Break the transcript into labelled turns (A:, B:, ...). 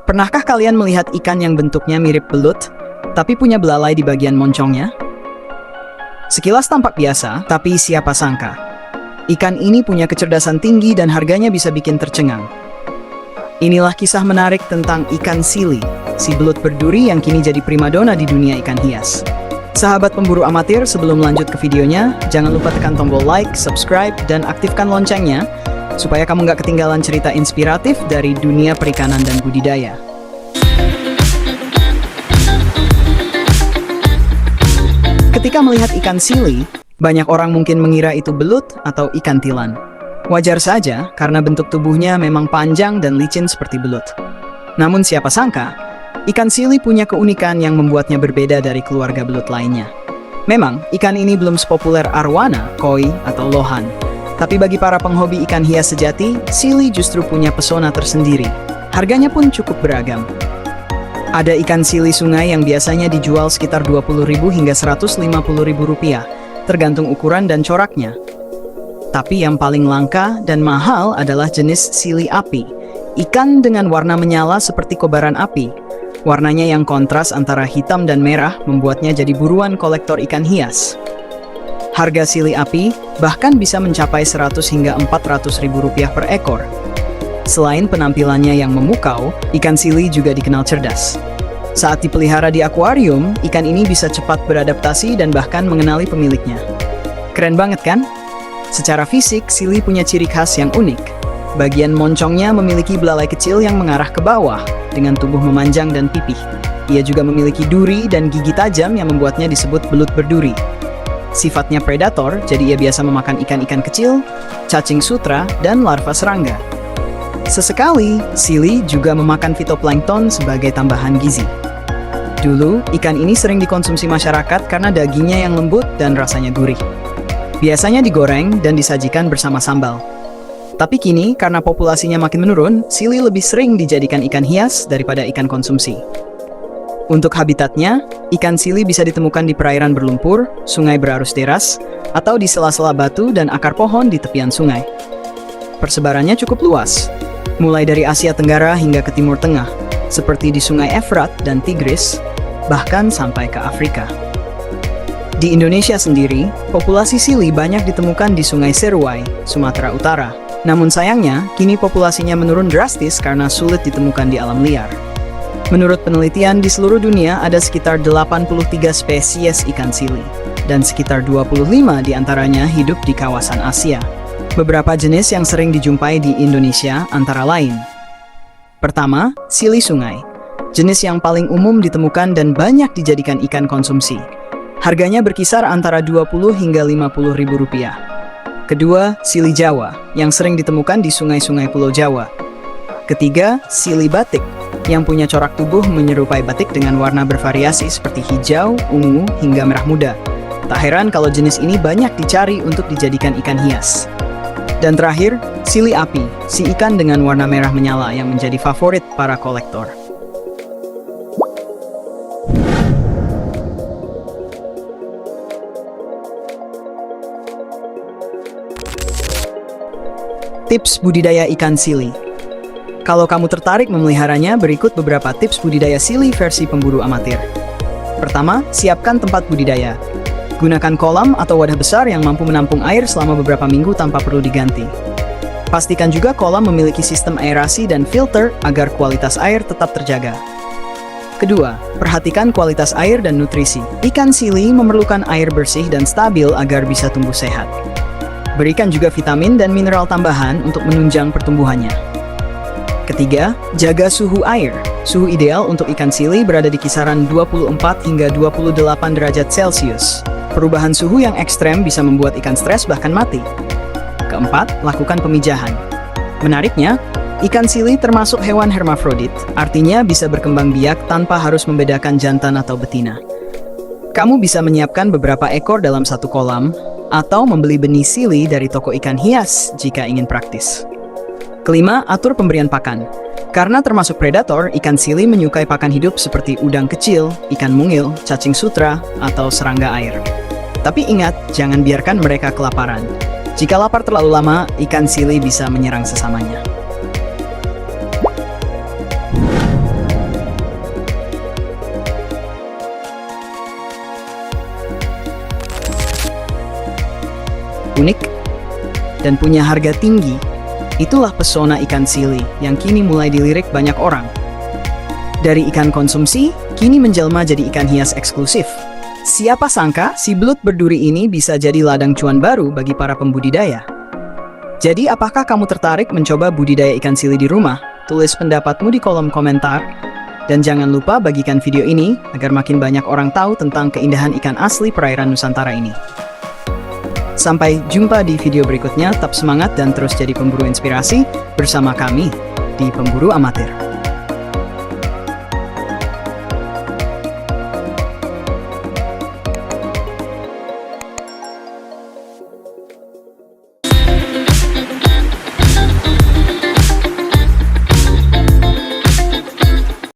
A: Pernahkah kalian melihat ikan yang bentuknya mirip belut, tapi punya belalai di bagian moncongnya? Sekilas tampak biasa, tapi siapa sangka? Ikan ini punya kecerdasan tinggi dan harganya bisa bikin tercengang. Inilah kisah menarik tentang ikan sili, si belut berduri yang kini jadi primadona di dunia ikan hias. Sahabat pemburu amatir, sebelum lanjut ke videonya, jangan lupa tekan tombol like, subscribe, dan aktifkan loncengnya, supaya kamu nggak ketinggalan cerita inspiratif dari dunia perikanan dan budidaya. Ketika melihat ikan sili, banyak orang mungkin mengira itu belut atau ikan tilan. Wajar saja, karena bentuk tubuhnya memang panjang dan licin seperti belut. Namun siapa sangka, ikan sili punya keunikan yang membuatnya berbeda dari keluarga belut lainnya. Memang, ikan ini belum sepopuler arwana, koi, atau lohan. Tapi bagi para penghobi ikan hias sejati, sili justru punya pesona tersendiri. Harganya pun cukup beragam. Ada ikan sili sungai yang biasanya dijual sekitar Rp20.000 hingga Rp150.000, tergantung ukuran dan coraknya. Tapi yang paling langka dan mahal adalah jenis sili api, ikan dengan warna menyala seperti kobaran api. Warnanya yang kontras antara hitam dan merah membuatnya jadi buruan kolektor ikan hias. Harga sili api bahkan bisa mencapai Rp100 hingga Rp400.000 per ekor. Selain penampilannya yang memukau, ikan sili juga dikenal cerdas. Saat dipelihara di akuarium, ikan ini bisa cepat beradaptasi dan bahkan mengenali pemiliknya. Keren banget kan? Secara fisik, sili punya ciri khas yang unik. Bagian moncongnya memiliki belalai kecil yang mengarah ke bawah, dengan tubuh memanjang dan pipih. Ia juga memiliki duri dan gigi tajam yang membuatnya disebut belut berduri. Sifatnya predator, jadi ia biasa memakan ikan-ikan kecil, cacing sutra, dan larva serangga. Sesekali, sili juga memakan fitoplankton sebagai tambahan gizi. Dulu, ikan ini sering dikonsumsi masyarakat karena dagingnya yang lembut dan rasanya gurih. Biasanya digoreng dan disajikan bersama sambal. Tapi kini, karena populasinya makin menurun, sili lebih sering dijadikan ikan hias daripada ikan konsumsi. Untuk habitatnya, ikan sili bisa ditemukan di perairan berlumpur, sungai berarus deras, atau di sela-sela batu dan akar pohon di tepian sungai. Persebarannya cukup luas, mulai dari Asia Tenggara hingga ke Timur Tengah, seperti di Sungai Efrat dan Tigris, bahkan sampai ke Afrika. Di Indonesia sendiri, populasi sili banyak ditemukan di Sungai Seruai, Sumatera Utara. Namun sayangnya, kini populasinya menurun drastis karena sulit ditemukan di alam liar. Menurut penelitian, di seluruh dunia ada sekitar 83 spesies ikan sili, dan sekitar 25 diantaranya hidup di kawasan Asia. Beberapa jenis yang sering dijumpai di Indonesia antara lain. Pertama, sili sungai. Jenis yang paling umum ditemukan dan banyak dijadikan ikan konsumsi. Harganya berkisar antara Rp20 hingga Rp50.000. Kedua, sili Jawa, yang sering ditemukan di sungai-sungai Pulau Jawa. Ketiga, sili batik, yang punya corak tubuh menyerupai batik dengan warna bervariasi seperti hijau, ungu, hingga merah muda. Tak heran kalau jenis ini banyak dicari untuk dijadikan ikan hias. Dan terakhir, sili api, si ikan dengan warna merah menyala yang menjadi favorit para kolektor. Tips budidaya ikan sili. Kalau kamu tertarik memeliharanya, berikut beberapa tips budidaya sili versi pemburu amatir. Pertama, siapkan tempat budidaya. Gunakan kolam atau wadah besar yang mampu menampung air selama beberapa minggu tanpa perlu diganti. Pastikan juga kolam memiliki sistem aerasi dan filter agar kualitas air tetap terjaga. Kedua, perhatikan kualitas air dan nutrisi. Ikan sili memerlukan air bersih dan stabil agar bisa tumbuh sehat. Berikan juga vitamin dan mineral tambahan untuk menunjang pertumbuhannya. Ketiga, jaga suhu air. Suhu ideal untuk ikan sili berada di kisaran 24 hingga 28 derajat Celcius. Perubahan suhu yang ekstrem bisa membuat ikan stres bahkan mati. Keempat, lakukan pemijahan. Menariknya, ikan sili termasuk hewan hermafrodit, artinya bisa berkembang biak tanpa harus membedakan jantan atau betina. Kamu bisa menyiapkan beberapa ekor dalam satu kolam, atau membeli benih sili dari toko ikan hias jika ingin praktis. Kelima, atur pemberian pakan. Karena termasuk predator, ikan sili menyukai pakan hidup seperti udang kecil, ikan mungil, cacing sutra, atau serangga air. Tapi ingat, jangan biarkan mereka kelaparan. Jika lapar terlalu lama, ikan sili bisa menyerang sesamanya. dan punya harga tinggi. Itulah pesona ikan sili yang kini mulai dilirik banyak orang. Dari ikan konsumsi, kini menjelma jadi ikan hias eksklusif. Siapa sangka si belut berduri ini bisa jadi ladang cuan baru bagi para pembudidaya. Jadi apakah kamu tertarik mencoba budidaya ikan sili di rumah? Tulis pendapatmu di kolom komentar. Dan jangan lupa bagikan video ini agar makin banyak orang tahu tentang keindahan ikan asli perairan Nusantara ini. Sampai jumpa di video berikutnya, tetap semangat dan terus jadi pemburu inspirasi bersama kami di Pemburu Amatir.